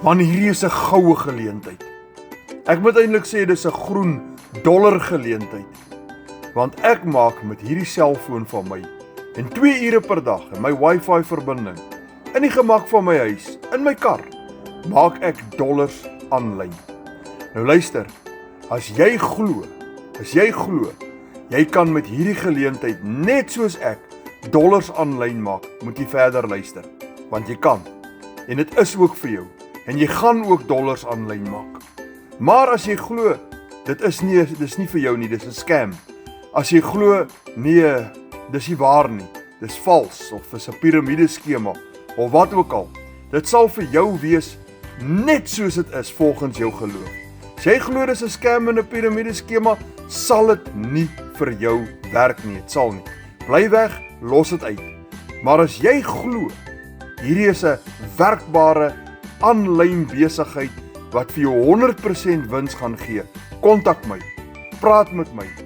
Man, hierdie is 'n goue geleentheid. Ek moet eintlik sê dis 'n groen dollar geleentheid. Want ek maak met hierdie selfoon van my en 2 ure per dag in my Wi-Fi verbinding in die gemak van my huis, in my kar, maak ek dollars aanlyn. Nou luister, as jy glo, jy kan met hierdie geleentheid net soos ek dollars aanlyn maak, moet jy verder luister, want jy kan. En dit is ook vir jou. En jy gaan ook dollars aanlyn maak. Maar as jy glo, dis nie vir jou nie, dis 'n scam. As jy glo, nee, dis nie waar nie, dis vals, of is 'n piramideskema, of wat ook al, dit sal vir jou wees, net soos dit is volgens jou geloof. As jy glo dis 'n scam en 'n piramideskema, sal dit nie vir jou werk nie, dit sal nie. Bly weg, los dit uit. Maar as jy glo, hierdie is 'n werkbare aanlyn besigheid wat vir jou 100% wins gaan gee, kontak my, praat met my.